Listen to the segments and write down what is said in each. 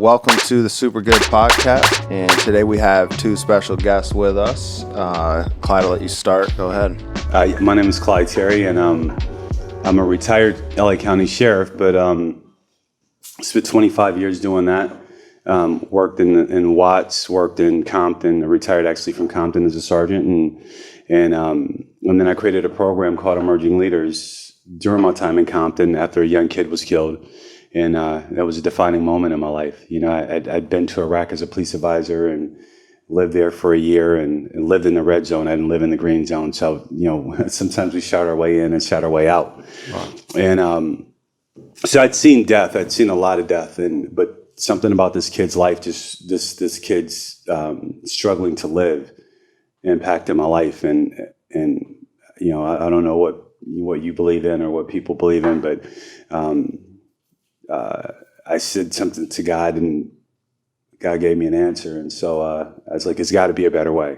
Welcome to the Supergood podcast, and today we have two special guests with us. Clyde, I'll let you start. Go ahead. My name is Clyde Terry, and I'm a retired LA County Sheriff, but spent 25 years doing that. Worked in Watts, worked in Compton, retired actually from Compton as a sergeant, and then I created a program called Emerging Leaders during my time in Compton after a young kid was killed. And that was a defining moment in my life. You know, I'd been to Iraq as a police advisor and lived there for a year and lived in the red zone. I didn't live in the green zone. So, you know, sometimes we shout our way in and shout our way out. Wow. And so I'd seen death. I'd seen a lot of death. But something about this kid's life, just this kid's struggling to live, impacted my life. And you know, I don't know what you believe in or what people believe in, but I said something to God, and God gave me an answer. And so I was like, it's got to be a better way.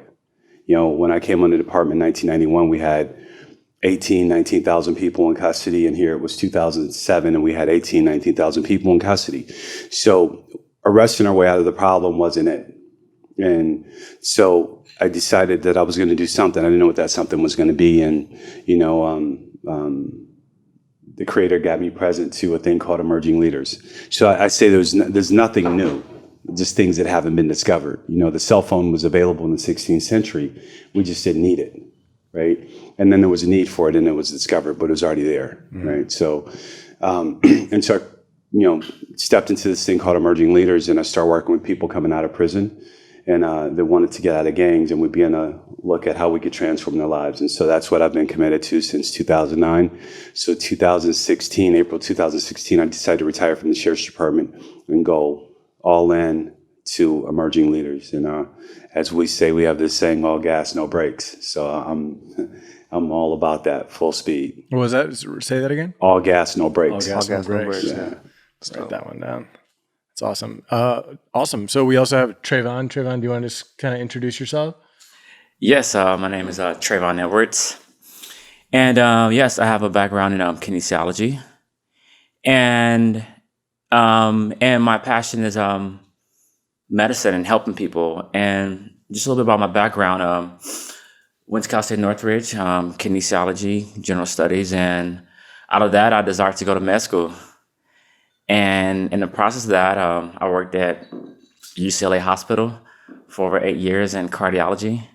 You know, when I came on the department in 1991, we had 19,000 people in custody. And here it was 2007, and we had 19,000 people in custody. So arresting our way out of the problem wasn't it. And so I decided that I was going to do something. I didn't know what that something was going to be. And, you know, the creator got me present to a thing called Emerging Leaders. So I say there's nothing new, just things that haven't been discovered. You know, the cell phone was available in the 16th century. We just didn't need it, right? And then there was a need for it, and it was discovered, but it was already there, right? So, and so, you know, stepped into this thing called Emerging Leaders, and I started working with people coming out of prison and they wanted to get out of gangs, and we began to look at how we could transform their lives. And so that's what I've been committed to since 2009. So 2016, April 2016, I decided to retire from the Sheriff's Department and go all in to Emerging Leaders. And as we say, we have this saying, all gas, no brakes. So I'm all about that, full speed. What was that? Say that again? All gas, no brakes. All gas, no brakes. Yeah. Let's write that one down. That's awesome. Awesome. So we also have Trayvon. Trayvon, do you want to just kind of introduce yourself? Yes, my name is Trayvon Edwards. And yes, I have a background in kinesiology. And my passion is medicine and helping people. And just a little bit about my background. Went to Cal State Northridge, kinesiology, general studies. And out of that, I desired to go to med school. And in the process of that, I worked at UCLA Hospital for over 8 years in cardiology.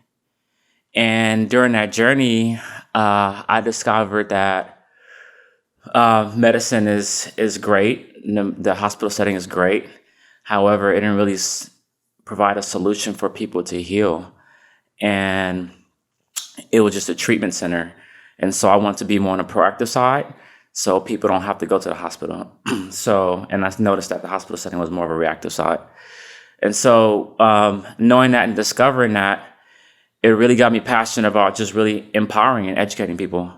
And during that journey, I discovered that medicine is great. The hospital setting is great. However, it didn't really provide a solution for people to heal. And it was just a treatment center. And so I wanted to be more on the proactive side, so people don't have to go to the hospital. And I noticed that the hospital setting was more of a reactive side. And so knowing that and discovering that, it really got me passionate about just really empowering and educating people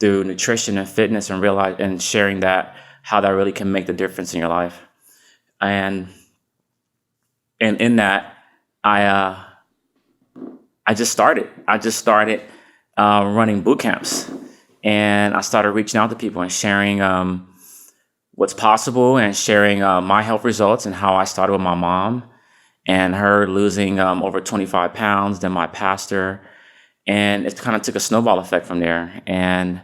through nutrition and fitness, and sharing that, how that really can make the difference in your life. And in that, I just started running boot camps. And I started reaching out to people and sharing what's possible, and sharing my health results and how I started with my mom and her losing over 25 pounds, then my pastor. And it kind of took a snowball effect from there. And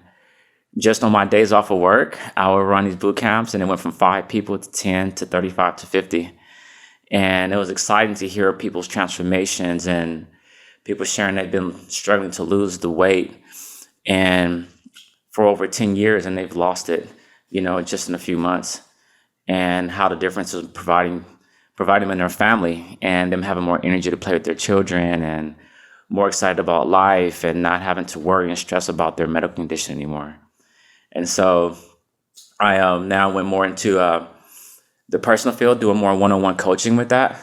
just on my days off of work, I would run these boot camps, and it went from 5 people to 10 to 35 to 50. And it was exciting to hear people's transformations and people sharing they've been struggling to lose the weight and for over 10 years, and they've lost it, you know, just in a few months, and how the difference is providing them in their family, and them having more energy to play with their children, and more excited about life, and not having to worry and stress about their medical condition anymore. And so I now went more into the personal field, doing more one-on-one coaching with that,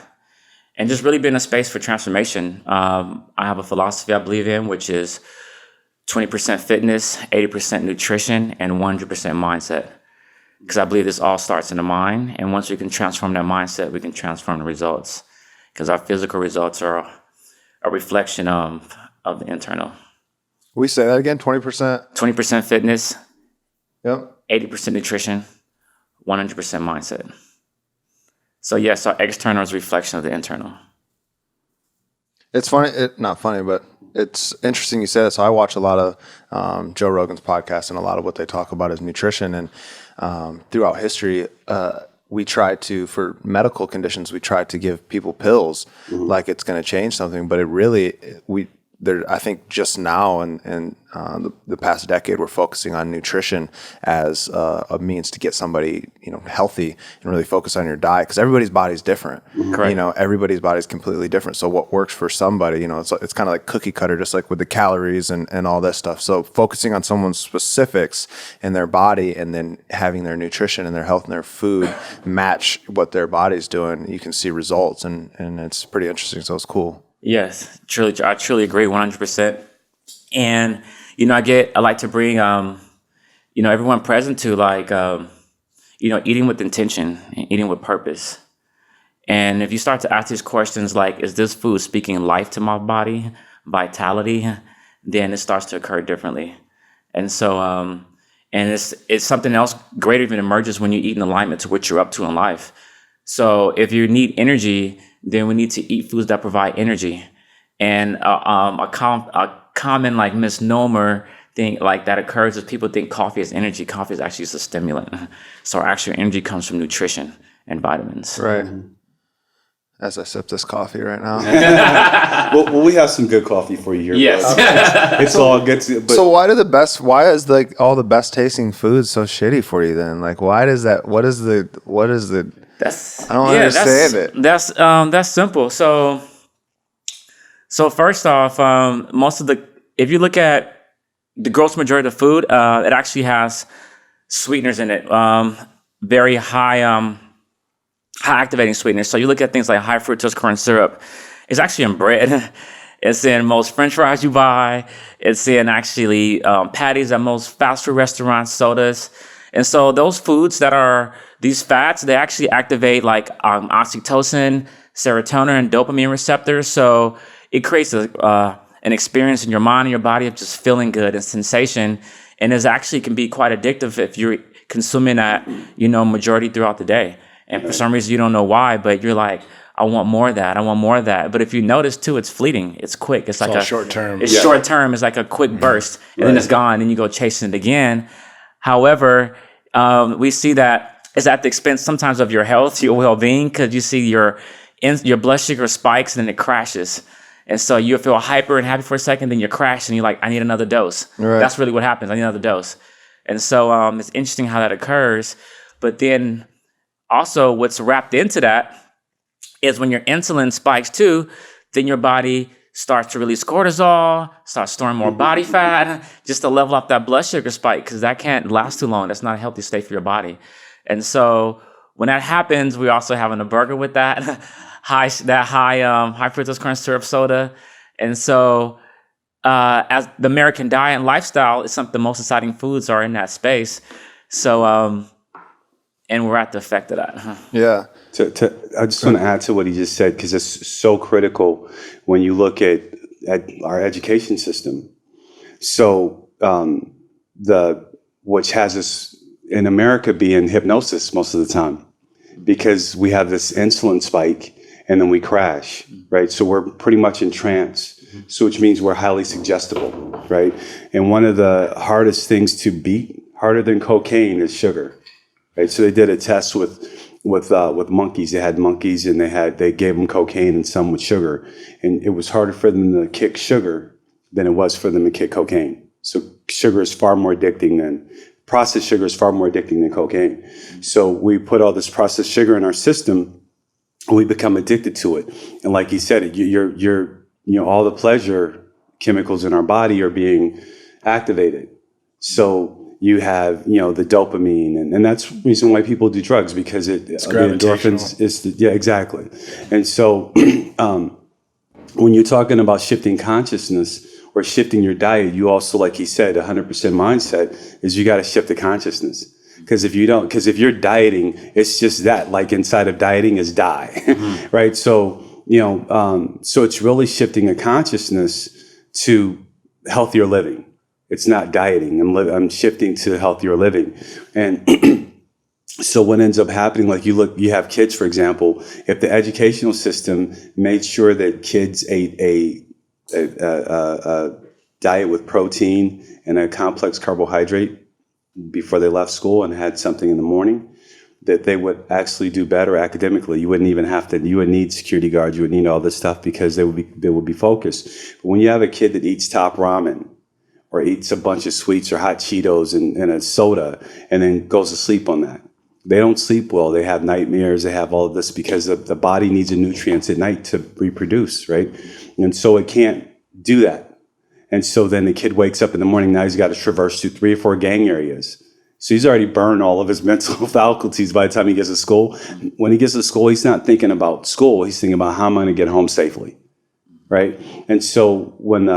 and just really being a space for transformation. I have a philosophy I believe in, which is 20% fitness, 80% nutrition, and 100% mindset. Because I believe this all starts in the mind. And once we can transform that mindset, we can transform the results. Because our physical results are a reflection of the internal. We say that again, 20%? 20% fitness, Yep. 80% nutrition, 100% mindset. So yes, our external is a reflection of the internal. It's funny, not funny, but it's interesting you say that. So I watch a lot of Joe Rogan's podcast, and a lot of what they talk about is nutrition. And throughout history, we try to, for medical conditions, we try to give people pills like it's going to change something, but it really, I think just now and the past decade, we're focusing on nutrition as a means to get somebody, healthy and really focus on your diet, because everybody's body's different. Correct. Everybody's body's completely different. So what works for somebody, it's kind of like cookie cutter, just like with the calories and all this stuff. So focusing on someone's specifics in their body, and then having their nutrition and their health and their food match what their body's doing, you can see results, and it's pretty interesting. So it's cool. Yes, I truly agree 100%. And, I like to bring, everyone present to eating with intention and eating with purpose. And if you start to ask these questions like, is this food speaking life to my body, vitality, then it starts to occur differently. And so, and it's something else greater even emerges when you eat in alignment to what you're up to in life. So if you need energy, then we need to eat foods that provide energy. And a common misnomer thing that occurs is people think coffee is energy. Coffee is actually just a stimulant. So our actual energy comes from nutrition and vitamins. Right. As I sip this coffee right now. Well, we have some good coffee for you here. Yes. It's all good. So why is all the best tasting foods so shitty for you then? What is the I don't understand it. That's simple. So first off, if you look at the gross majority of the food, it actually has sweeteners in it, very high activating sweeteners. So you look at things like high fructose corn syrup. It's actually in bread. It's in most French fries you buy. It's in actually patties at most fast food restaurants, sodas. And so those foods that are these fats, they actually activate oxytocin, serotonin, and dopamine receptors. So it creates an experience in your mind and your body of just feeling good and sensation. And it actually can be quite addictive if you're consuming that, majority throughout the day. And for some reason, you don't know why, but you're like, I want more of that. I want more of that. But if you notice too, it's fleeting. It's quick. It's like short term. It's short term. It's like a quick burst, and then it's gone. And you go chasing it again. However, we see that it's at the expense sometimes of your health, your well-being, because you see your blood sugar spikes and then it crashes. And so you feel hyper and happy for a second, then you crash and you're like, I need another dose. Right. That's really what happens. I need another dose. And so it's interesting how that occurs. But then also what's wrapped into that is when your insulin spikes too, then your body starts to release cortisol, starts storing more body fat, just to level up that blood sugar spike, because that can't last too long. That's not a healthy state for your body. And so when that happens, we also having a burger with that high fructose corn syrup soda. And so as the American diet and lifestyle is some of the most exciting foods are in that space. So and we're at the effect of that. Yeah. I just want to add to what he just said, because it's so critical when you look at our education system. So which has us in America be in hypnosis most of the time, because we have this insulin spike and then we crash, right? So we're pretty much in trance, so which means we're highly suggestible, right? And one of the hardest things to beat, harder than cocaine, is sugar. Right, so they did a test with monkeys. They had monkeys and they gave them cocaine and some with sugar, and it was harder for them to kick sugar than it was for them to kick cocaine. So sugar is far more addicting than processed sugar is far more addicting than cocaine. So we put all this processed sugar in our system, and we become addicted to it. And like he said, all the pleasure chemicals in our body are being activated. So you have, the dopamine, and that's the reason why people do drugs, because the endorphins is exactly. And so when you're talking about shifting consciousness or shifting your diet, you also, like he said, 100% mindset is you got to shift the consciousness. Because if you're dieting, it's just that, like inside of dieting is die, right? So, so it's really shifting a consciousness to healthier living. It's not dieting. I'm shifting to healthier living. And So what ends up happening, like you have kids, for example, if the educational system made sure that kids ate a diet with protein and a complex carbohydrate before they left school and had something in the morning, that they would actually do better academically. You wouldn't even have to, you would need security guards, you would need all this stuff because they would be focused. But when you have a kid that eats top ramen or eats a bunch of sweets or hot Cheetos and a soda and then goes to sleep on that, they don't sleep well. They have nightmares. They have all of this because the body needs the nutrients at night to reproduce, right? And so it can't do that. And so then the kid wakes up in the morning. Now he's got to traverse through 3 or 4 gang areas. So he's already burned all of his mental faculties by the time he gets to school. When he gets to school, he's not thinking about school. He's thinking about how am I going to get home safely, right? And so and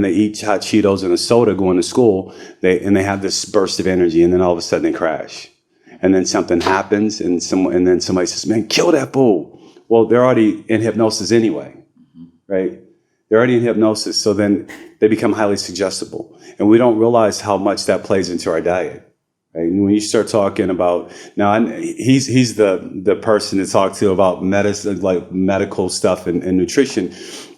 they eat hot Cheetos and a soda going to school. They have this burst of energy, and then all of a sudden they crash. And then something happens, and then somebody says, "Man, kill that fool." Well, they're already in hypnosis anyway, right? They're already in hypnosis, so then they become highly suggestible, and we don't realize how much that plays into our diet. Right? And when you start talking about he's the person to talk to about medicine, like medical stuff and nutrition.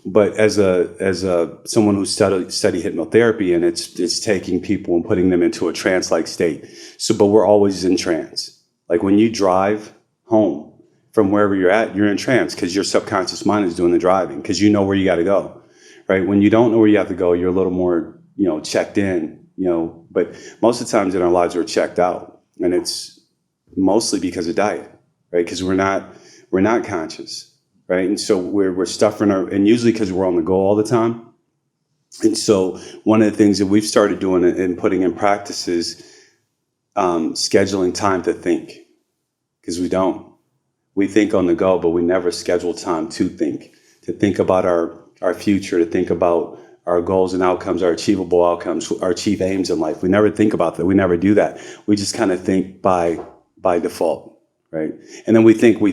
But as someone who studied hypnotherapy, and it's taking people and putting them into a trance-like state. So, but we're always in trance. Like when you drive home from wherever you're at, you're in trance because your subconscious mind is doing the driving because you know where you got to go, right? When you don't know where you have to go, you're a little more, checked in, But most of the times in our lives, we're checked out, and it's mostly because of diet, right? Because we're not conscious. Right. And so we're stuffing and usually because we're on the go all the time. And so one of the things that we've started doing and putting in practice is scheduling time to think, because we think on the go, but we never schedule time to think about our future, to think about our goals and outcomes, our achievable outcomes, our chief aims in life. We never think about that. We never do that. We just kind of think by default. Right. And then we think we're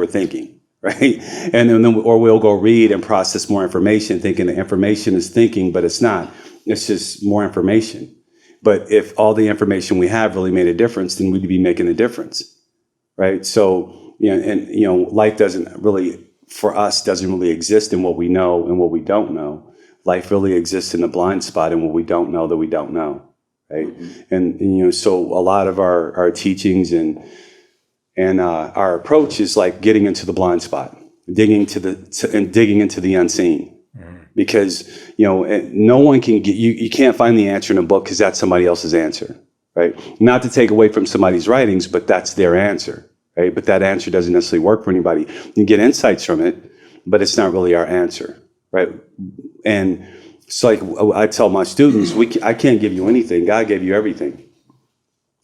thinking. Right. And then, or we'll go read and process more information thinking the information is thinking, but it's not. It's just more information. But if all the information we have really made a difference, then we'd be making a difference. Right. So, life doesn't really exist in what we know and what we don't know. Life really exists in the blind spot in what we don't know that we don't know. Right. And so a lot of our teachings and our approach is like getting into the blind spot, digging into the unseen, because no one can get you can't find the answer in a book because that's somebody else's answer, right? Not to take away from somebody's writings, but that's their answer, right? But that answer doesn't necessarily work for anybody. You get insights from it, but it's not really our answer, right? And it's like I tell my students, I can't give you anything. God gave you everything.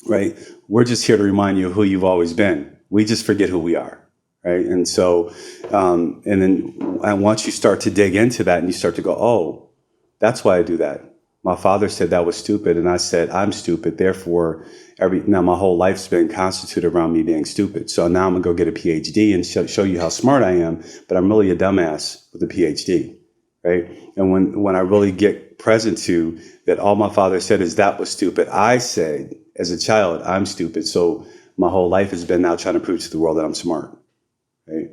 Right? We're just here to remind you of who you've always been. We just forget who we are. Right? And so, and once you start to dig into that and you start to go, oh, that's why I do that. My father said that was stupid. And I said, I'm stupid. Therefore, now my whole life's been constituted around me being stupid. So now I'm going to go get a PhD and show you how smart I am. But I'm really a dumbass with a PhD. Right? And when I really get present to that, all my father said is that was stupid. I said, as a child, I'm stupid. So my whole life has been now trying to prove to the world that I'm smart. Right?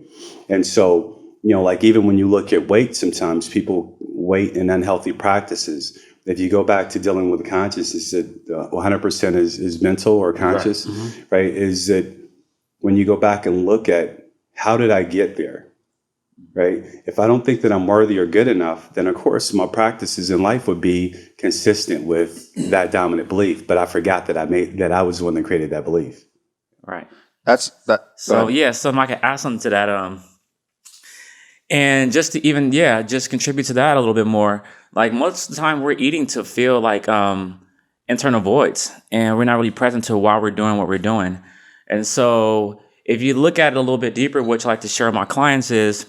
And so, like even when you look at weight, sometimes people weight in unhealthy practices. If you go back to dealing with consciousness, that 100% is mental or conscious, right. Mm-hmm. Right? Is that when you go back and look at how did I get there? Right? If I don't think that I'm worthy or good enough, then of course my practices in life would be consistent with that dominant belief. But I forgot that I was the one that created that belief. Right. That's that. So yeah, so I can add something to that. And just to even just contribute to that a little bit more. Like most of the time we're eating to feel like internal voids, and we're not really present to why we're doing what we're doing. And so if you look at it a little bit deeper, which I like to share with my clients is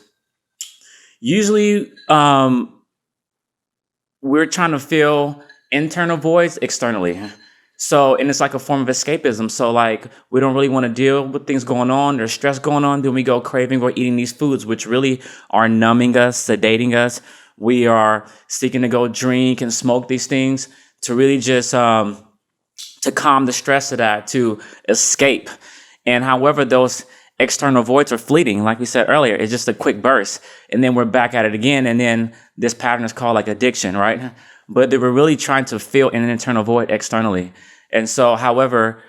usually we're trying to fill internal voids externally. So, and it's like a form of escapism. So like, we don't really want to deal with things going on. There's stress going on. Then we go craving or eating these foods, which really are numbing us, sedating us. We are seeking to go drink and smoke these things to really just, to to calm the stress of that, to escape. And however, those external voids are fleeting, like we said earlier, it's just a quick burst. And then we're back at it again. And then this pattern is called like addiction, right? But they were really trying to fill in an internal void externally. And so, however,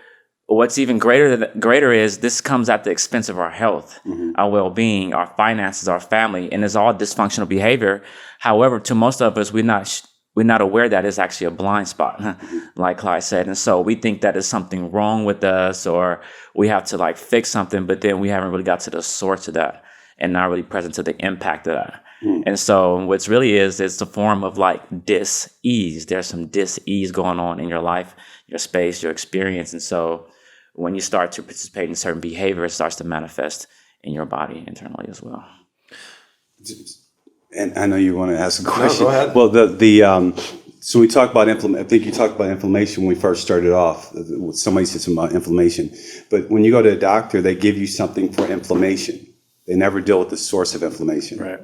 what's even greater is this comes at the expense of our health, our well-being, our finances, our family, and it's all dysfunctional behavior. However, to most of us, we're not aware that it's actually a blind spot, like Clyde said. And so we think that is something wrong with us, or we have to like fix something, but then we haven't really got to the source of that and not really present to the impact of that. And so what's really is a form of like dis-ease. There's some dis-ease going on in your life, your space, your experience. And so when you start to participate in certain behavior, it starts to manifest in your body internally as well. And I know you want to ask a question. No, go ahead. Well, so we talked about I think you talked about inflammation when we first started off. Somebody said something about inflammation. But when you go to a doctor, they give you something for inflammation. They never deal with the source of inflammation. Right.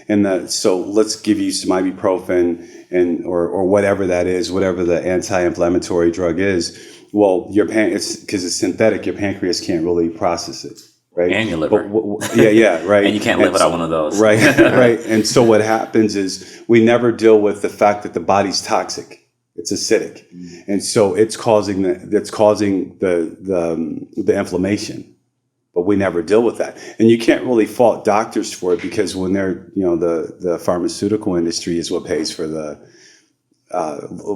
And so let's give you some ibuprofen or whatever that is, whatever the anti-inflammatory drug is. Well, it's because it's synthetic. Your pancreas can't really process it. Right. And your liver. Right. And you can't live without one of those. Right. And so what happens is we never deal with the fact that the body's toxic. It's acidic. And so it's causing the inflammation. But we never deal with that. And you can't really fault doctors for it, because when they're, the pharmaceutical industry is what pays for the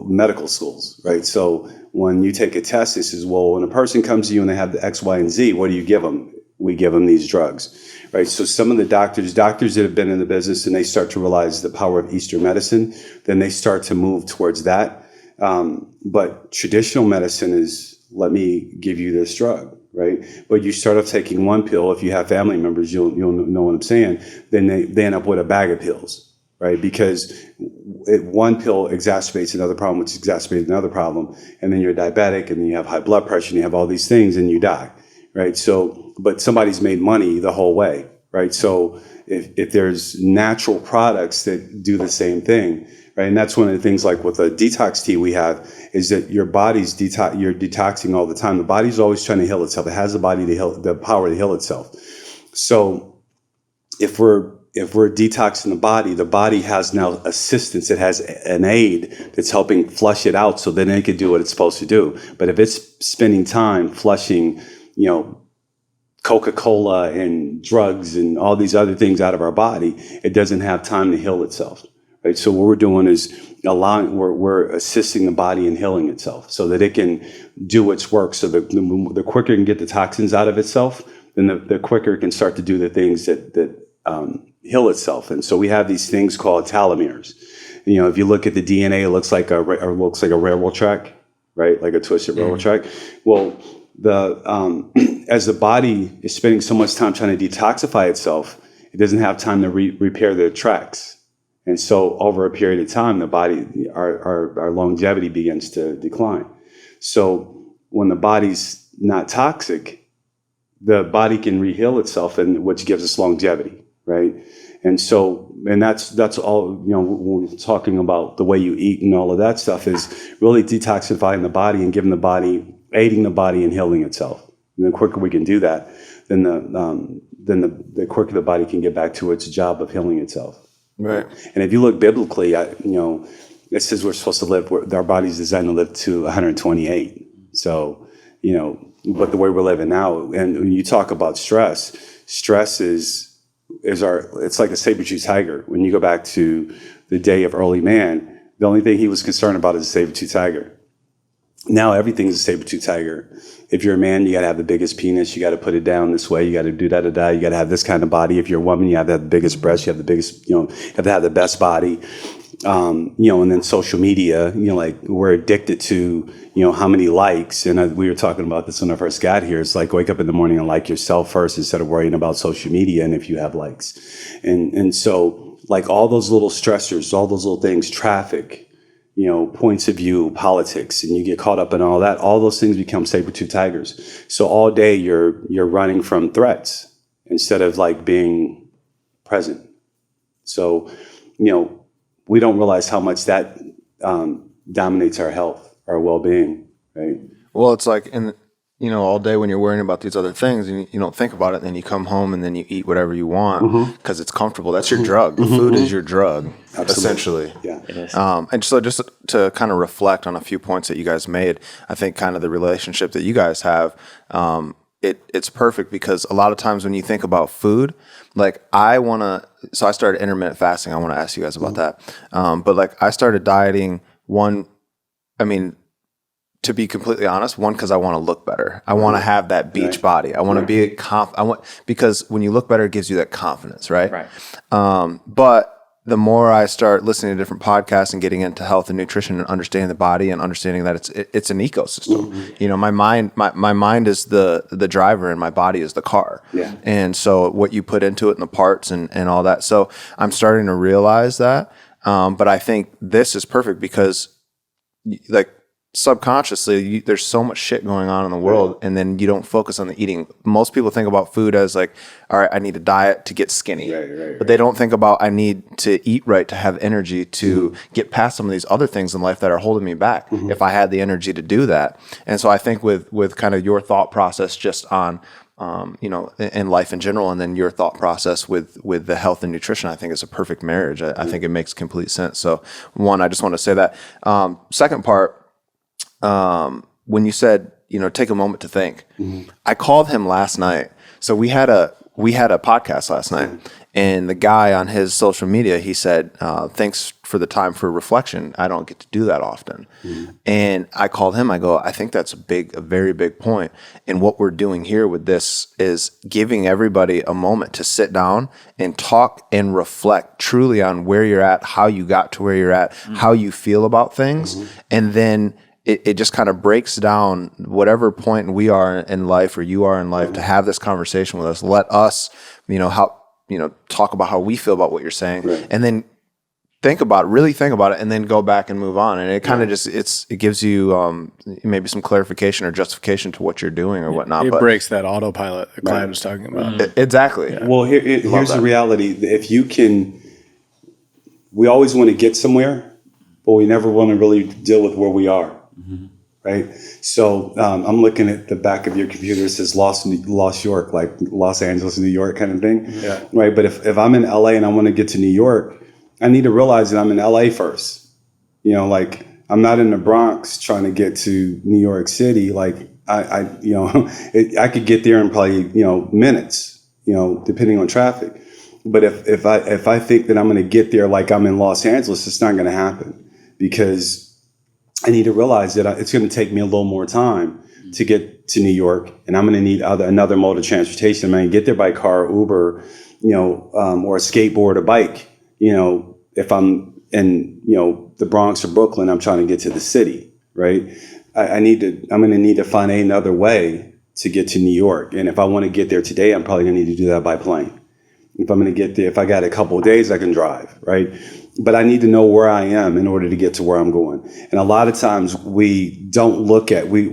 medical schools, right? So when you take a test, it says, well, when a person comes to you and they have the X, Y, and Z, what do you give them? We give them these drugs, right? So some of the doctors that have been in the business and they start to realize the power of Eastern medicine, then they start to move towards that. But traditional medicine is, let me give you this drug. Right, but you start off taking one pill. If you have family members, you'll know what I'm saying. Then they end up with a bag of pills, right? Because one pill exacerbates another problem, which exacerbates another problem, and then you're diabetic, and then you have high blood pressure, and you have all these things, and you die, right? So, but somebody's made money the whole way, right? So if there's natural products that do the same thing. Right, and that's one of the things, like with a detox tea we have, is that your body's you're detoxing all the time. The body's always trying to heal itself. It has the power to heal itself. So if we're detoxing the body has now assistance. It has an aid that's helping flush it out, so then it can do what it's supposed to do. But if it's spending time flushing, Coca-Cola and drugs and all these other things out of our body, it doesn't have time to heal itself. Right? So what we're doing is we're assisting the body in healing itself so that it can do its work. So the quicker it can get the toxins out of itself, then the quicker it can start to do the things that heal itself. And so we have these things called telomeres. If you look at the DNA, it looks like a railroad track, right? Like a twisted railroad track. Well, as the body is spending so much time trying to detoxify itself, it doesn't have time to repair the tracks. And so over a period of time, the body, our longevity begins to decline. So when the body's not toxic, the body can re-heal itself, and which gives us longevity, right? And so, and that's all, when we're talking about the way you eat and all of that stuff, is really detoxifying the body and aiding the body in healing itself. And the quicker we can do that, then the quicker the body can get back to its job of healing itself. Right. And if you look biblically, it says we're supposed to live, our body's designed to live to 128. So, but the way we're living now, and when you talk about stress is it's like a saber-tooth tiger. When you go back to the day of early man, the only thing he was concerned about is a saber-tooth tiger. Now everything's a saber-tooth tiger. If you're a man, you got to have the biggest penis. You got to put it down this way. You got to do da-da-da. You got to have this kind of body. If you're a woman, you have to have the biggest breasts. You have the biggest, you have to have the best body. And then social media, like we're addicted to, how many likes. And we were talking about this when I first got here. It's like wake up in the morning and like yourself first instead of worrying about social media and if you have likes. And so like all those little stressors, all those little things, traffic, points of view, politics, and you get caught up in all that, all those things become saber-tooth tigers. So all day you're running from threats instead of like being present. So, we don't realize how much that dominates our health, our well-being. right? Well, it's like all day when you're worrying about these other things and you don't think about it, and then you come home and then you eat whatever you want because it's comfortable. That's your drug. Food is your drug, essentially. Yeah. It is. And so just to kind of reflect on a few points that you guys made, I think kind of the relationship that you guys have, it's perfect because a lot of times when you think about food, like I started intermittent fasting. I want to ask you guys about that. But like I started dieting to be completely honest, because I want to look better. I want to have that beach body. I want to be because when you look better, it gives you that confidence, right? Right. But the more I start listening to different podcasts and getting into health and nutrition and understanding the body and understanding that it's an ecosystem. My mind is the driver and my body is the car. Yeah. And so what you put into it and the parts and all that. So I'm starting to realize that. But I think this is perfect because like subconsciously there's so much shit going on in the world and then you don't focus on the eating. Most people think about food as like, all right, I need a diet to get skinny, but they don't think about I need to eat right to have energy to get past some of these other things in life that are holding me back if I had the energy to do that. And so I think with kind of your thought process just on in life in general, and then your thought process with the health and nutrition, I think is a perfect marriage. I think it makes complete sense. So one, I just want to say that. Second part, when you said, take a moment to think, I called him last night. So we had a podcast last night, and the guy on his social media, he said, thanks for the time for reflection. I don't get to do that often. And I called him, I go, I think that's a very big point. And what we're doing here with this is giving everybody a moment to sit down and talk and reflect truly on where you're at, how you got to where you're at, how you feel about things. And then it just kind of breaks down whatever point we are in life or you are in life to have this conversation with us. Let us, talk about how we feel about what you're saying, and then really think about it, and then go back and move on. And it kind of just, it gives you maybe some clarification or justification to what you're doing or whatnot. It breaks that autopilot that Clyde was talking about. Exactly. Yeah. Well, here's the reality. If you can, we always want to get somewhere, but we never want to really deal with where we are. Right. So I'm looking at the back of your computer. It says Lost York, like Los Angeles, New York kind of thing. Yeah. Right. But if I'm in LA and I want to get to New York, I need to realize that I'm in LA first. Like I'm not in the Bronx trying to get to New York City. Like I could get there in probably, minutes, depending on traffic. But if I think that I'm going to get there like I'm in Los Angeles, it's not going to happen because I need to realize that it's going to take me a little more time to get to New York, and I'm going to need another mode of transportation. I'm going to get there by car, Uber, or a skateboard, a bike. If I'm in, the Bronx or Brooklyn, I'm trying to get to the city, right? I'm going to need to find another way to get to New York. And if I want to get there today, I'm probably going to need to do that by plane. If I'm going to get there, if I got a couple of days, I can drive, right? But I need to know where I am in order to get to where I'm going. And a lot of times we don't look at, we're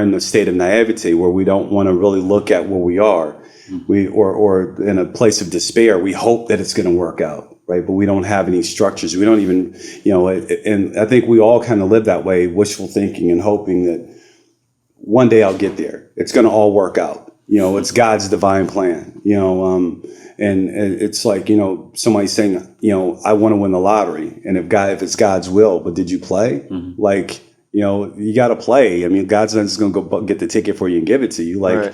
in a state of naivety where we don't want to really look at where we are. Or in a place of despair, we hope that it's going to work out, right? But we don't have any structures. We don't even, and I think we all kind of live that way, wishful thinking and hoping that one day I'll get there. It's going to all work out. It's God's divine plan, and it's like, somebody saying, I want to win the lottery. And if it's God's will, but did you play? Like, you got to play. I mean, God's not just going to go get the ticket for you and give it to you. Like,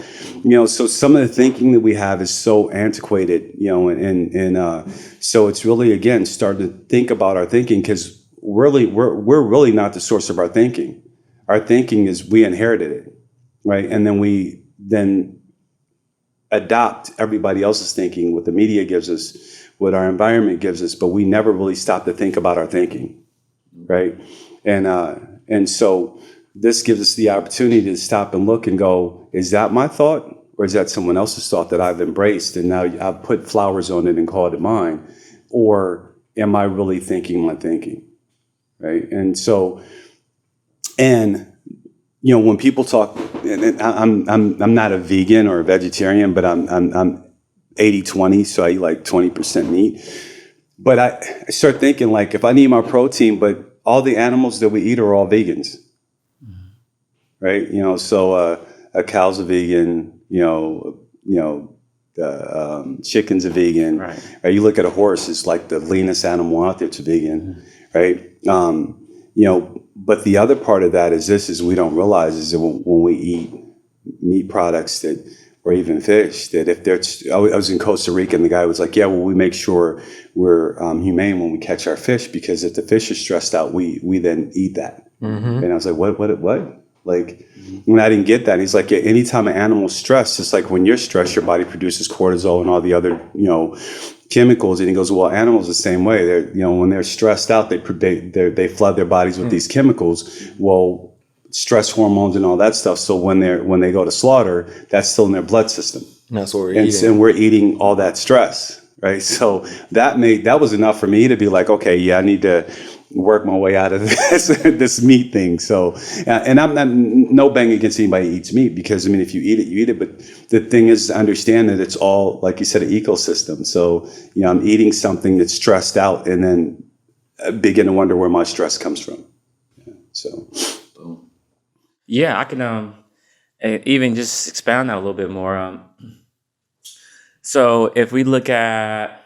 so some of the thinking that we have is so antiquated, and so it's really, again, starting to think about our thinking, because we're really not the source of our thinking. Our thinking is we inherited it, right? And then we adopt everybody else's thinking, what the media gives us, what our environment gives us, but we never really stop to think about our thinking, right? And so this gives us the opportunity to stop and look and go, is that my thought, or is that someone else's thought that I've embraced and now I've put flowers on it and called it mine? Or am I really thinking my thinking, right? And so, when people talk, and I'm not a vegan or a vegetarian, but I'm 80-20, so I eat like 20% meat. But I start thinking, like, if I need my protein, but all the animals that we eat are all vegans. right? So a cow's a vegan, the chicken's a vegan. Right. You look at a horse; it's like the leanest animal out there. It's a vegan, right? But the other part of that is we don't realize is that when we eat meat products or even fish, that if I was in Costa Rica and the guy was like, yeah, well, we make sure we're humane when we catch our fish, because if the fish is stressed out, we then eat that. Mm-hmm. And I was like, what? Like, when I didn't get that, he's like, yeah, anytime an animal's stressed, it's like when you're stressed, your body produces cortisol and all the other, chemicals. And he goes, well, animals the same way. They're, when they're stressed out, they flood their bodies with these chemicals. Well, stress hormones and all that stuff. So when they go to slaughter, that's still in their blood system. And that's what we're eating. And we're eating all that stress, right? So that was enough for me to be like, okay, yeah, I need to work my way out of this meat thing. So, and I'm not no bang against anybody who eats meat, because if you eat it, you eat it. But the thing is to understand that it's all, like you said, an ecosystem. So, I'm eating something that's stressed out, and then I begin to wonder where my stress comes from. So, yeah, I can even just expound that a little bit more. So if we look at,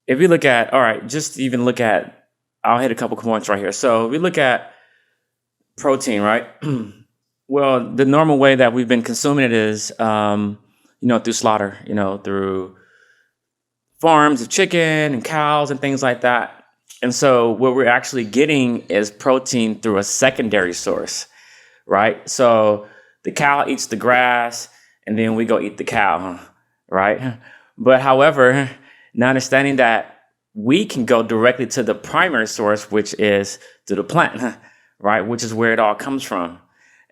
all right, just even look at, I'll hit a couple points right here. So we look at protein, right? Well, the normal way that we've been consuming it is, through slaughter, through farms of chicken and cows and things like that. And so what we're actually getting is protein through a secondary source, right? So the cow eats the grass, and then we go eat the cow, right? But however, now understanding that we can go directly to the primary source, which is to the plant, right? Which is where it all comes from.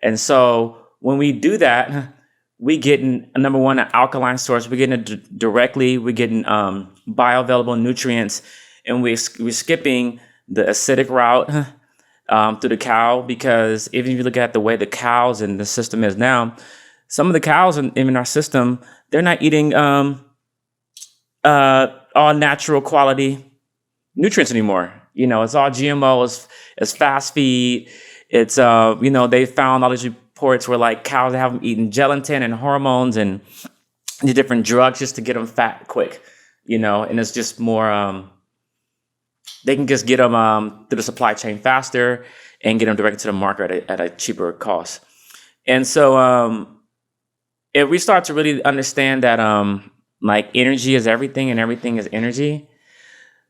And so when we do that, we get, number one, an alkaline source. We're getting it directly. We're getting bioavailable nutrients, and we're skipping the acidic route through the cow, because even if you look at the way the cows in the system is now, some of the cows in our system, they're not eating all natural quality nutrients anymore. It's all GMOs, it's fast feed. It's, they found all these reports where like cows have them eating gelatin and hormones and the different drugs just to get them fat quick, and it's just more, they can just get them through the supply chain faster and get them directly to the market at a cheaper cost. And so if we start to really understand that like energy is everything and everything is energy,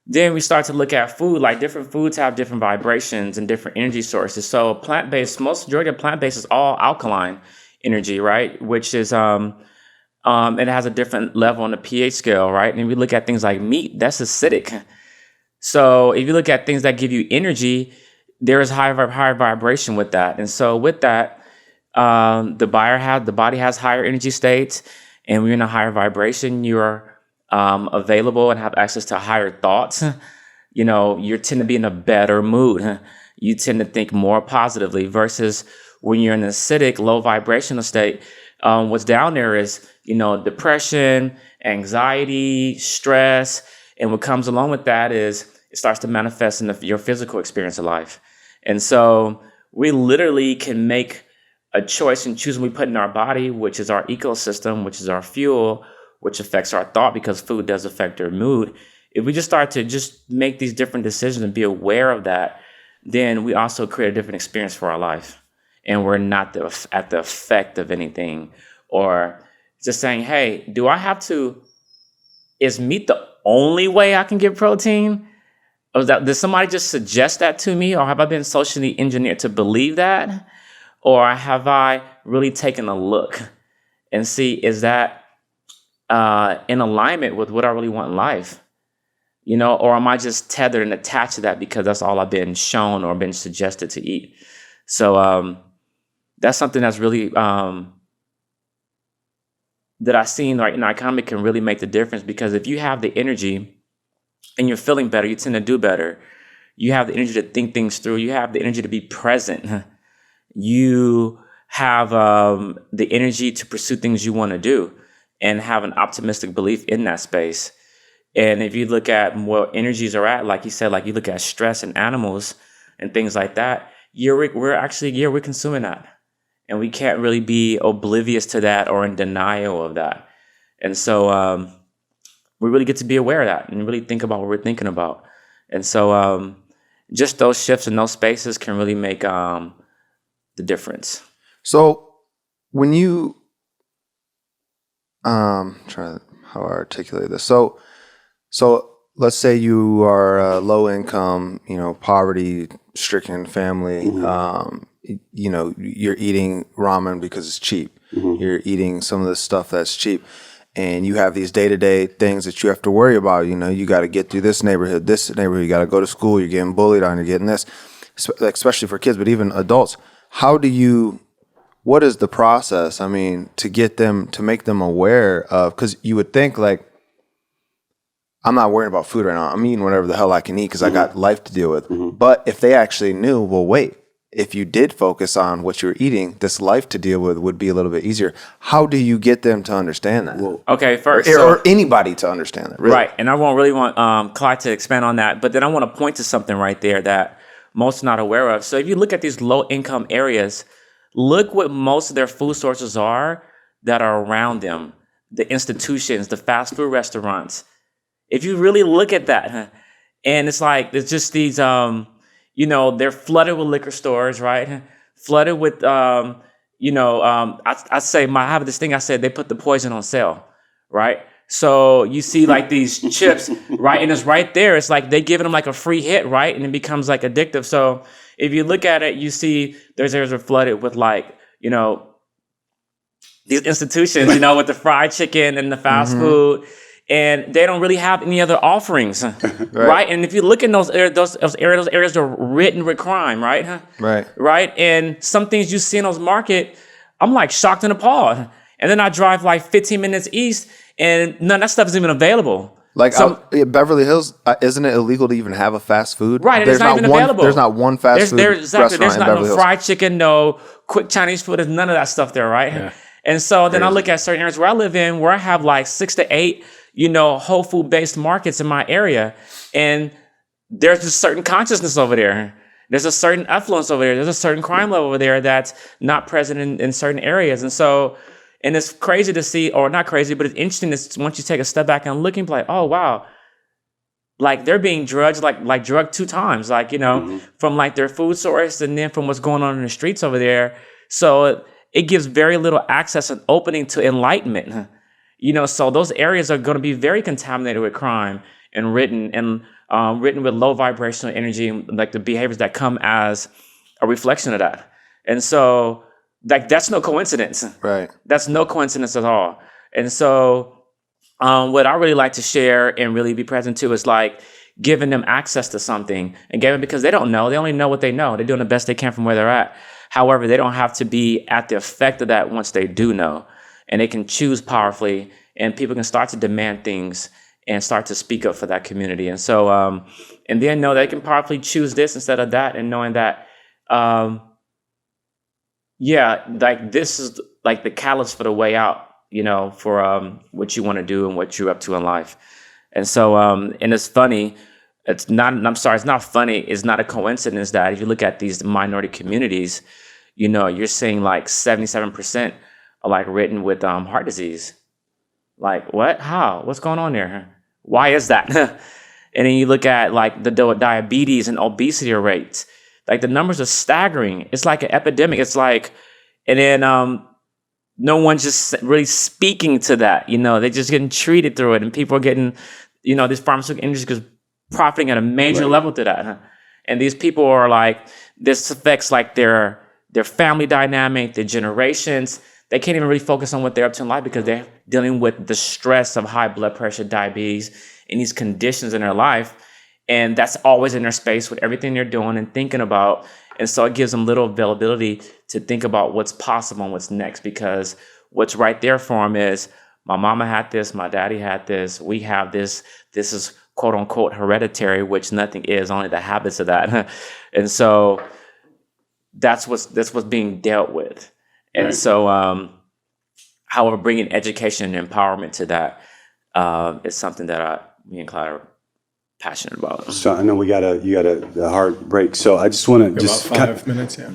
then we start to look at food. Like different foods have different vibrations and different energy sources. So plant-based, majority of plant-based is all alkaline energy, right? Which is it has a different level on the pH scale, right? And if we look at things like meat, that's acidic. So if you look at things that give you energy, there is higher vibration with that. And so with that, the body has higher energy states, and when you're in a higher vibration, you're available and have access to higher thoughts. You tend to be in a better mood. You tend to think more positively, versus when you're in an acidic, low vibrational state. What's down there is, depression, anxiety, stress. And what comes along with that is it starts to manifest in your physical experience of life. And so we literally can make a choice and choose what we put in our body, which is our ecosystem, which is our fuel, which affects our thought, because food does affect our mood. If we just start to just make these different decisions and be aware of that, then we also create a different experience for our life. And we're not at the effect of anything, or just saying, hey, is meat the only way I can get protein? Or did somebody just suggest that to me? Or have I been socially engineered to believe that? Or have I really taken a look and see, is that in alignment with what I really want in life? Or am I just tethered and attached to that because that's all I've been shown or been suggested to eat? So that's something that's really that I've seen, right, I kind of can really make the difference, because if you have the energy and you're feeling better, you tend to do better. You have the energy to think things through. You have the energy to be present. You have the energy to pursue things you want to do and have an optimistic belief in that space. And if you look at where energies are at, like you said, like you look at stress in animals and things like that, we're consuming that. And we can't really be oblivious to that or in denial of that. And so we really get to be aware of that and really think about what we're thinking about. And so just those shifts in those spaces can really make the difference. So when you, trying to, how I articulate this. So let's say you are a low income, poverty stricken family. You're eating ramen because it's cheap. You're eating some of the stuff that's cheap. And you have these day-to-day things that you have to worry about. You got to get through this neighborhood, you got to go to school, you're getting bullied on, you're getting this, especially for kids, but even adults. What is the process, to get them, to make them aware of, because you would think like, I'm not worrying about food right now. I'm eating whatever the hell I can eat because I got life to deal with. But if they actually knew, well, wait, if you did focus on what you're eating, this life to deal with would be a little bit easier. How do you get them to understand that? Well, okay, first. Or anybody to understand that, really. Right, and I really want Clyde to expand on that, but then I want to point to something right there that most are not aware of. So if you look at these low-income areas, look what most of their food sources are that are around them, the institutions, the fast food restaurants. If you really look at that, and it's like, it's just these, they're flooded with liquor stores, right? Flooded with, I have this thing I said, they put the poison on sale, right? So you see like these chips, right? And it's right there. It's like they giving them like a free hit, right? And it becomes like addictive. So if you look at it, you see those areas are flooded with like, these institutions, with the fried chicken and the fast food. And they don't really have any other offerings, right? And if you look in those areas are written with crime, right? Right. And some things you see in those market, I'm like shocked and appalled. And then I drive like 15 minutes east, and none of that stuff is even available. Like Beverly Hills, isn't it illegal to even have a fast food? Right, it's not even available. There's not one fast food restaurant in There's Beverly Hills. No fried chicken, no quick Chinese food. There's none of that stuff there, right? Yeah. And so then I look at certain areas where I live in, where I have like 6 to 8 whole food based markets in my area. And there's a certain consciousness over there. There's a certain affluence over there. There's a certain crime level over there that's not present in certain areas. And so, and it's crazy to see, or not crazy, but it's interesting to, once you take a step back and look and be like, oh, wow. Like they're being drugged, like drugged 2 times, from like their food source and then from what's going on in the streets over there. So it gives very little access and opening to enlightenment. So those areas are going to be very contaminated with crime and written with low vibrational energy, like the behaviors that come as a reflection of that. And so, like, that's no coincidence. Right. That's no coincidence at all. And so, what I really like to share and really be present to is like giving them access to something and giving, because they don't know. They only know what they know. They're doing the best they can from where they're at. However, they don't have to be at the effect of that once they do know. And they can choose powerfully, and people can start to demand things and start to speak up for that community. And so, and then know they can powerfully choose this instead of that, and knowing that, like this is like the catalyst for the way out, for what you want to do and what you're up to in life. And so, and it's funny. It's not funny. It's not a coincidence that if you look at these minority communities, you're seeing like 77% are like written with heart disease. Like what? How? What's going on there? Why is that? And then you look at like the diabetes and obesity rates. Like the numbers are staggering. It's like an epidemic. It's like, and then no one's just really speaking to that. They're just getting treated through it, and people are getting, this pharmaceutical industry is profiting at a major level to that. And these people are like, this affects like their family dynamic, their generations. They can't even really focus on what they're up to in life because they're dealing with the stress of high blood pressure, diabetes, and these conditions in their life. And that's always in their space with everything they're doing and thinking about. And so it gives them little availability to think about what's possible and what's next, because what's right there for them is, my mama had this, my daddy had this, we have this, this is quote unquote hereditary, which nothing is, only the habits of that. And so that's what's being dealt with. And so, however, bringing education and empowerment to that is something that me and Clyde are passionate about. So I know you got a hard break. So I just want to just About 5 minutes, yeah.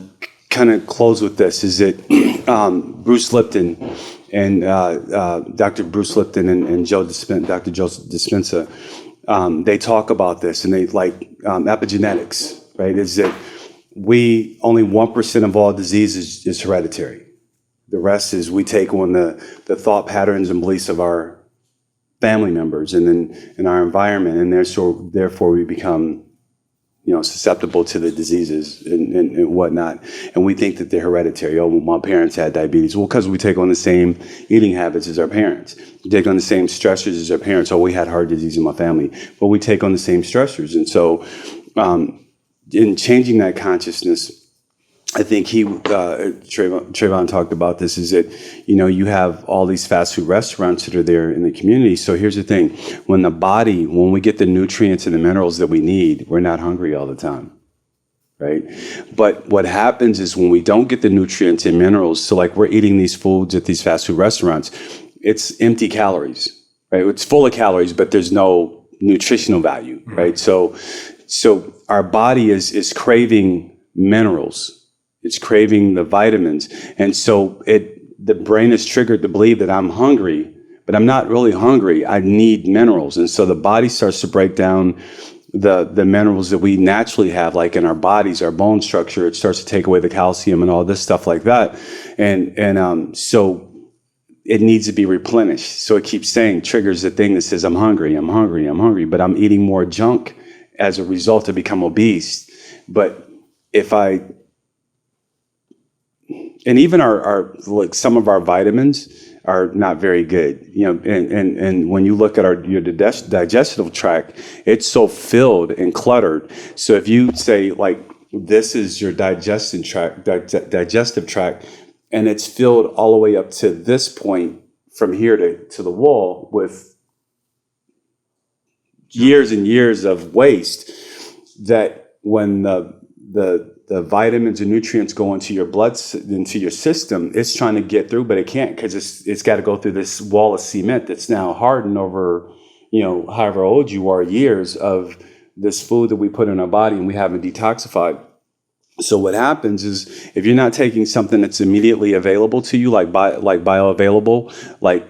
kind of close with this. Is that Bruce Lipton and Dr. Bruce Lipton and Dr. Joe Dispenza, they talk about this, and they epigenetics, right? Is that only 1% of all diseases is hereditary. The rest is we take on the thought patterns and beliefs of our family members and then in our environment, and therefore we become susceptible to the diseases and whatnot. And we think that they're hereditary. Oh, well, my parents had diabetes. Well, because we take on the same eating habits as our parents. We take on the same stressors as our parents. Oh, we had heart disease in my family. But we take on the same stressors. And so in changing that consciousness, I think Trayvon talked about this, is that, you have all these fast food restaurants that are there in the community. So here's the thing. When we get the nutrients and the minerals that we need, we're not hungry all the time, right? But what happens is when we don't get the nutrients and minerals, so like we're eating these foods at these fast food restaurants, it's empty calories, right? It's full of calories, but there's no nutritional value, right? So our body is craving minerals. It's craving the vitamins. And so the brain is triggered to believe that I'm hungry, but I'm not really hungry. I need minerals. And so the body starts to break down the minerals that we naturally have, like in our bodies, our bone structure. It starts to take away the calcium and all this stuff like that. And so it needs to be replenished. So it keeps triggers the thing that says, I'm hungry, but I'm eating more junk as a result to become obese. But and even our some of our vitamins are not very good, and when you look at your digestive tract, it's so filled and cluttered. So if you say this is your digestive tract, and it's filled all the way up to this point from here to the wall with years and years of waste, that when the vitamins and nutrients go into your into your system, it's trying to get through, but it can't, because it's got to go through this wall of cement that's now hardened over, however old you are, years of this food that we put in our body and we haven't detoxified. So what happens is, if you're not taking something that's immediately available to you, like bioavailable, like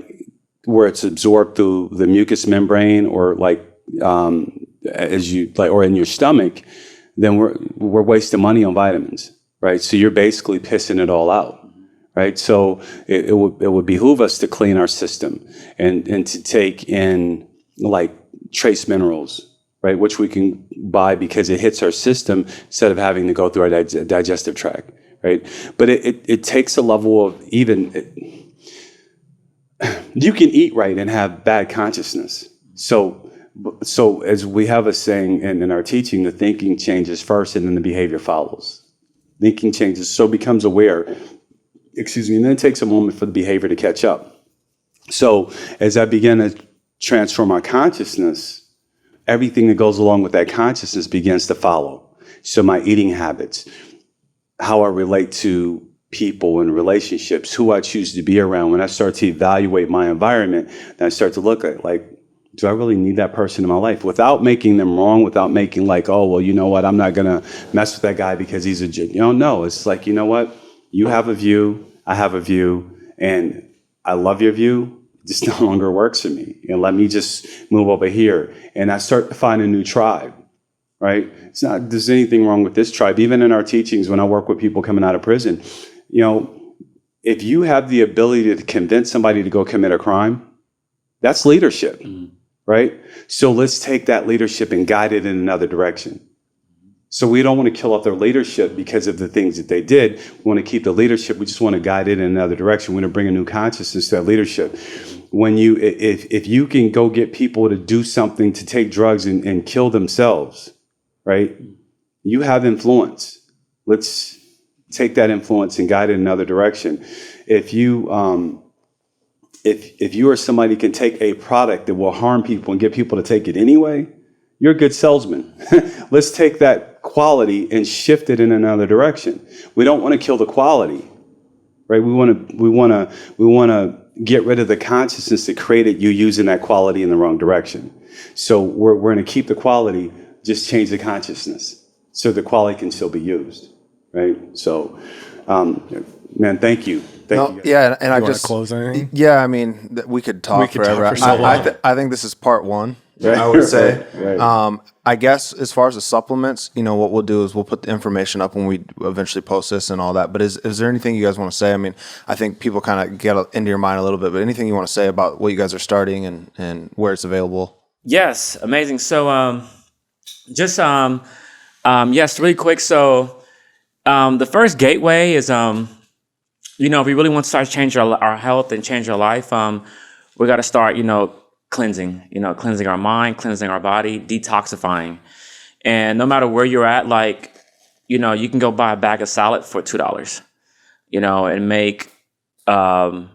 where it's absorbed through the mucous membrane, or or in your stomach, then we're wasting money on vitamins, right? So you're basically pissing it all out, right? So it would behoove us to clean our system and to take in trace minerals, right? Which we can buy because it hits our system instead of having to go through our digestive tract, right? But it takes a level of you can eat right and have bad consciousness. So as we have a saying in our teaching, the thinking changes first and then the behavior follows. Thinking changes, so becomes aware, and then it takes a moment for the behavior to catch up. So as I begin to transform my consciousness, everything that goes along with that consciousness begins to follow. So my eating habits, how I relate to people and relationships, who I choose to be around. When I start to evaluate my environment, then I start to look at do I really need that person in my life? Without making them wrong, without making oh, well, you know what, I'm not going to mess with that guy because he's a jerk. No, it's you know what, you have a view, I have a view, and I love your view. It just no longer works for me. Let me just move over here. And I start to find a new tribe, right? It's not there's anything wrong with this tribe. Even in our teachings, when I work with people coming out of prison, if you have the ability to convince somebody to go commit a crime, that's leadership. Mm-hmm. Right? So let's take that leadership and guide it in another direction. So we don't want to kill off their leadership because of the things that they did. We want to keep the leadership. We just want to guide it in another direction. We want to bring a new consciousness to that leadership. If you can go get people to do something, to take drugs and kill themselves, right? You have influence. Let's take that influence and guide it in another direction. If you are somebody who can take a product that will harm people and get people to take it anyway, you're a good salesman. Let's take that quality and shift it in another direction. We don't want to kill the quality, right? We want to get rid of the consciousness that created you using that quality in the wrong direction. So we're going to keep the quality, just change the consciousness so the quality can still be used, right? So, man, thank you. Thank you. Yeah, and I You wanna just close anything? Yeah, I mean, we could talk forever. talk for so long. I think this is part one. I would say. Right. I guess as far as the supplements, what we'll do is we'll put the information up when we eventually post this and all that. But is there anything you guys want to say? I mean, I think people kind of get into your mind a little bit, but anything you want to say about what you guys are starting and where it's available? Yes, amazing. So, yes, really quick. So, the first gateway is, if we really want to start changing our health and change our life, we got to start, cleansing, cleansing our mind, cleansing our body, detoxifying. And no matter where you're at, you can go buy a bag of salad for $2, and make, 3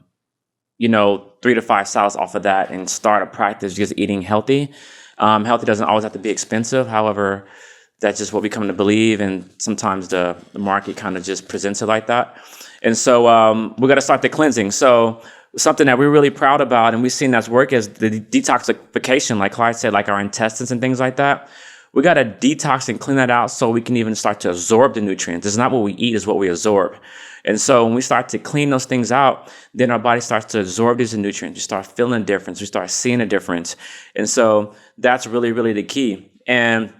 to 5 salads off of that and start a practice just eating healthy. Healthy doesn't always have to be expensive. However, that's just what we come to believe. And sometimes the market kind of just presents it like that. And so we got to start the cleansing. So something that we're really proud about and we've seen that's work is the detoxification, like Clyde said, like our intestines and things like that. We got to detox and clean that out so we can even start to absorb the nutrients. It's not what we eat, it's what we absorb. And so when we start to clean those things out, then our body starts to absorb these nutrients. We start feeling a difference. We start seeing a difference. And so that's really, really the key. And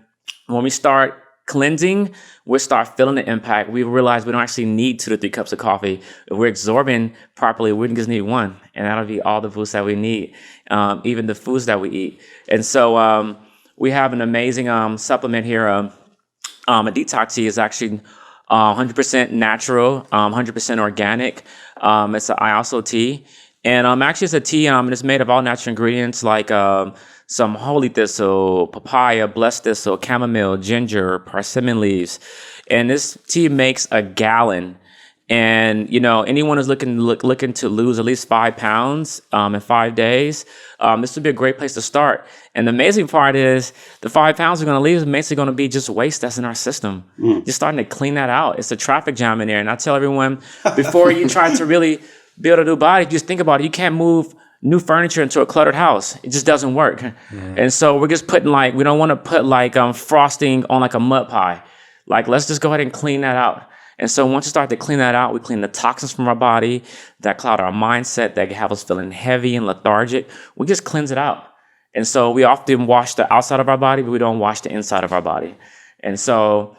when we start cleansing, we start feeling the impact. We realize we don't actually need 2 to 3 cups of coffee. If we're absorbing properly, we just need 1. And that'll be all the foods that we need, even the foods that we eat. And so we have an amazing supplement here. A detox tea is actually 100% natural, 100% organic. It's an ISO tea. And actually it's a tea, and it's made of all natural ingredients like some holy thistle, papaya, blessed thistle, chamomile, ginger, persimmon leaves. And this tea makes a gallon. And, anyone who's looking to lose at least 5 pounds in 5 days, this would be a great place to start. And the amazing part is the 5 pounds we're going to leave is basically going to be just waste that's in our system. Just starting to clean that out. It's a traffic jam in there. And I tell everyone, before you try to really build a new body, just think about it. You can't move new furniture into a cluttered house. It just doesn't work. And so we're just putting we don't want to put frosting on a mud pie. Let's just go ahead and clean that out. And so once you start to clean that out, we clean the toxins from our body that cloud our mindset, that have us feeling heavy and lethargic. We just cleanse it out. And so we often wash the outside of our body, but we don't wash the inside of our body. And so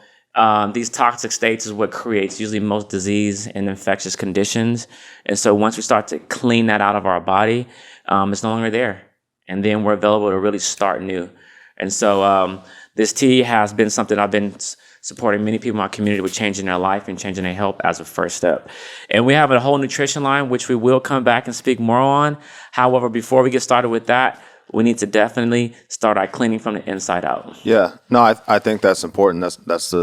these toxic states is what creates usually most disease and infectious conditions. And so once we start to clean that out of our body, it's no longer there. And then we're available to really start new. And so this tea has been something I've been supporting many people in my community with changing their life and changing their health as a first step. And we have a whole nutrition line, which we will come back and speak more on. However, before we get started with that, we need to definitely start our cleaning from the inside out. Yeah, no, I think that's important. That's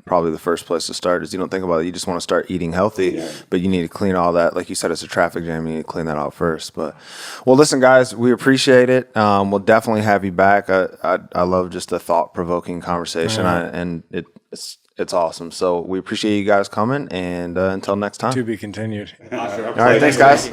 probably the first place to start is you don't think about it. You just want to start eating healthy, but you need to clean all that. Like you said, it's a traffic jam. You need to clean that out first. But, well, listen, guys, we appreciate it. We'll definitely have you back. I love just the thought-provoking conversation, and it's awesome. So we appreciate you guys coming, and until next time. To be continued. All right, thanks, guys.